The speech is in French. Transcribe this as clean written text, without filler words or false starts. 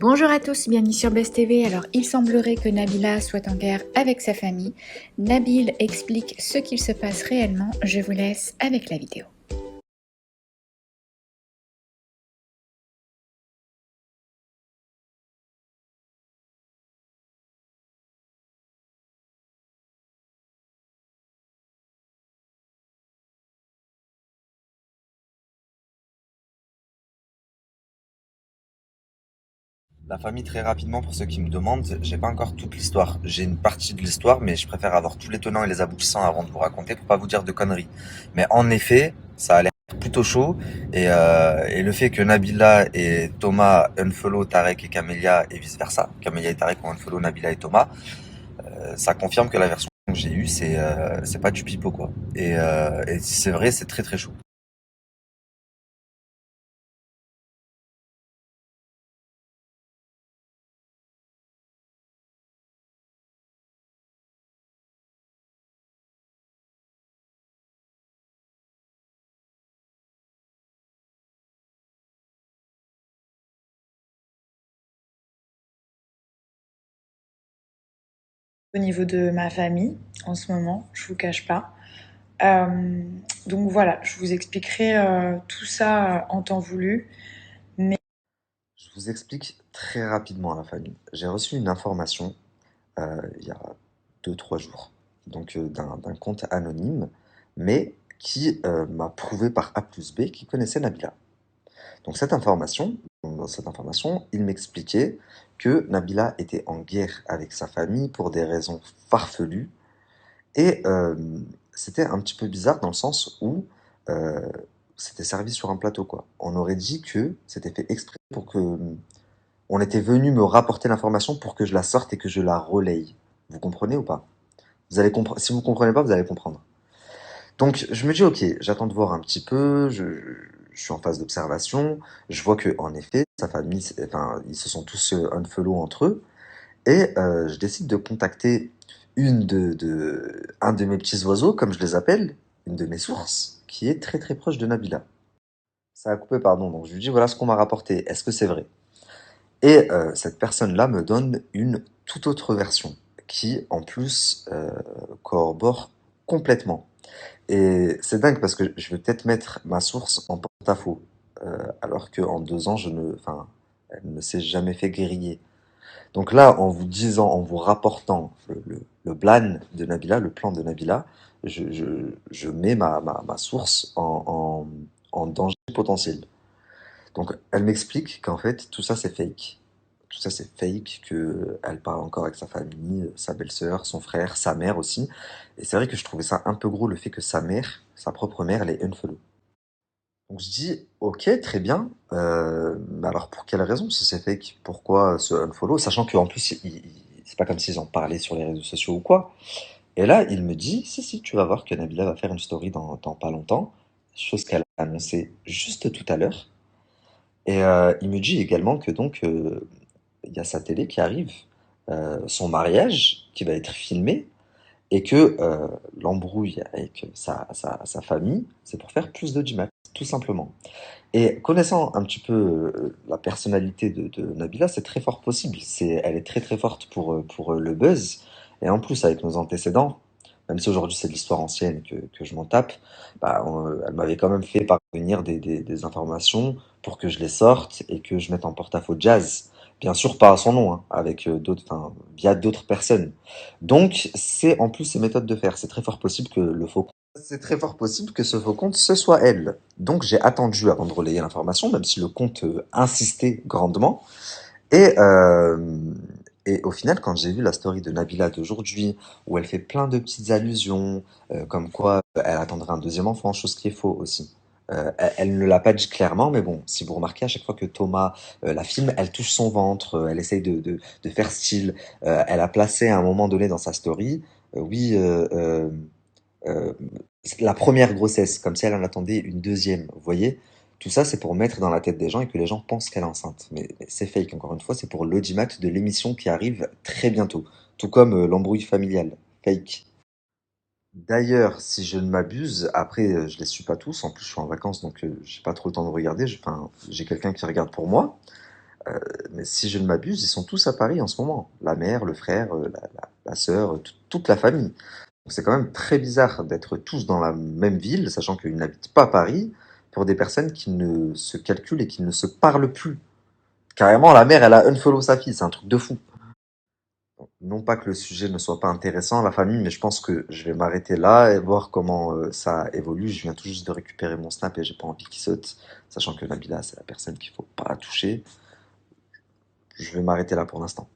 Bonjour à tous, bienvenue sur Buzz TV. Alors, il semblerait que Nabila soit en guerre avec sa famille. Nabil explique ce qu'il se passe réellement. Je vous laisse avec la vidéo. La famille, très rapidement, pour ceux qui me demandent, j'ai pas encore toute l'histoire. J'ai une partie de l'histoire, mais je préfère avoir tous les tenants et les aboutissants avant de vous raconter pour pas vous dire de conneries. Mais en effet, ça a l'air plutôt chaud. Et le fait que Nabila et Thomas unfollow Tarek et Camélia et vice versa, Camélia et Tarek ont unfollow Nabila et Thomas, ça confirme que la version que j'ai eue, c'est pas du pipeau, quoi. Et si c'est vrai, c'est très très chaud. Au niveau de ma famille, en ce moment, je vous cache pas. Euh, donc voilà, je vous expliquerai tout ça en temps voulu. Mais Je vous explique très rapidement, la famille. J'ai reçu une information il y a 2 3 jours, donc d'un compte anonyme, mais qui m'a prouvé par A plus B qu'il connaissait Nabila. Donc dans cette information, il m'expliquait que Nabila était en guerre avec sa famille pour des raisons farfelues, et c'était un petit peu bizarre dans le sens où euh, c'était servi sur un plateau, quoi. On aurait dit que c'était fait exprès pour que on était venu me rapporter l'information pour que je la sorte et que je la relaye. Vous comprenez ou pas? Vous allez comprendre. Si vous comprenez pas, vous allez comprendre. Donc, je me dis, ok, j'attends de voir un petit peu. Je suis en phase d'observation. Je vois que, en effet, sa famille, enfin, ils se sont tous unfollow entre eux. Et je décide de contacter un de mes petits oiseaux, comme je les appelle, une de mes sources, qui est très très proche de Nabila. Ça a coupé, pardon. Donc, je lui dis, voilà ce qu'on m'a rapporté. Est-ce que c'est vrai? Et cette personne-là me donne une toute autre version, qui, en plus, corrobore complètement. Et c'est dingue parce que je vais peut-être mettre ma source en porte-à-faux, alors qu'en 2 ans, enfin, elle ne s'est jamais fait griller. Donc là, en vous disant, en vous rapportant le plan de Nabila, le plan de Nabila, je mets ma source en danger potentiel. Donc elle m'explique qu'en fait, tout ça c'est fake. Tout ça c'est fake, que elle parle encore avec sa famille, sa belle-sœur, son frère, sa mère aussi. Et c'est vrai que je trouvais ça un peu gros, le fait que sa mère, sa propre mère, elle est unfollow. Donc je dis, ok, très bien. Mais alors pour quelle raison, si c'est fake, pourquoi ce unfollow? Sachant qu'en plus, c'est pas comme s'ils en parlaient sur les réseaux sociaux ou quoi. Et là, il me dit, si, si, tu vas voir que Nabila va faire une story dans pas longtemps, chose qu'elle a annoncé juste tout à l'heure. Et il me dit également que donc il y a sa télé qui arrive, son mariage qui va être filmé, et que l'embrouille avec sa famille, c'est pour faire plus d'audimat, tout simplement. Et connaissant un petit peu la personnalité de Nabila, c'est très fort possible. Elle est très très forte pour le buzz. Et en plus, avec nos antécédents, même si aujourd'hui c'est de l'histoire ancienne que je m'en tape, bah, elle m'avait quand même fait parvenir des informations pour que je les sorte et que je mette en porte-à-faux Jazz. Bien sûr, pas à son nom, hein, avec enfin, via d'autres personnes. Donc, c'est en plus ses méthodes de faire. C'est très fort possible que ce faux compte, ce soit elle. Donc j'ai attendu avant de relayer l'information, même si le compte insistait grandement. Et, euh, et au final, quand j'ai vu la story de Nabila d'aujourd'hui, où elle fait plein de petites allusions, comme quoi elle attendrait un deuxième enfant, chose qui est faux aussi. Elle ne l'a pas dit clairement, mais bon, si vous remarquez, à chaque fois que Thomas la filme, elle touche son ventre, elle essaye de faire style. Elle a placé à un moment donné dans sa story, oui, euh, la première grossesse, comme si elle en attendait une deuxième, vous voyez? Tout ça, c'est pour mettre dans la tête des gens et que les gens pensent qu'elle est enceinte. Mais c'est fake, encore une fois, c'est pour l'audimat de l'émission qui arrive très bientôt. Tout comme l'embrouille familiale. Fake. D'ailleurs, si je ne m'abuse, après, je les suis pas tous, en plus je suis en vacances, donc j'ai pas trop le temps de regarder, enfin, j'ai quelqu'un qui regarde pour moi. Mais si je ne m'abuse, ils sont tous à Paris en ce moment. La mère, le frère, la sœur, toute la famille. Donc c'est quand même très bizarre d'être tous dans la même ville, sachant qu'ils n'habitent pas Paris, pour des personnes qui ne se calculent et qui ne se parlent plus. Carrément, la mère, elle a unfollow sa fille, c'est un truc de fou. Non pas que le sujet ne soit pas intéressant, la famille, mais je pense que je vais m'arrêter là et voir comment ça évolue. Je viens tout juste de récupérer mon snap et j'ai pas envie qu'il saute, sachant que Nabila, c'est la personne qu'il faut pas toucher. Je vais m'arrêter là pour l'instant.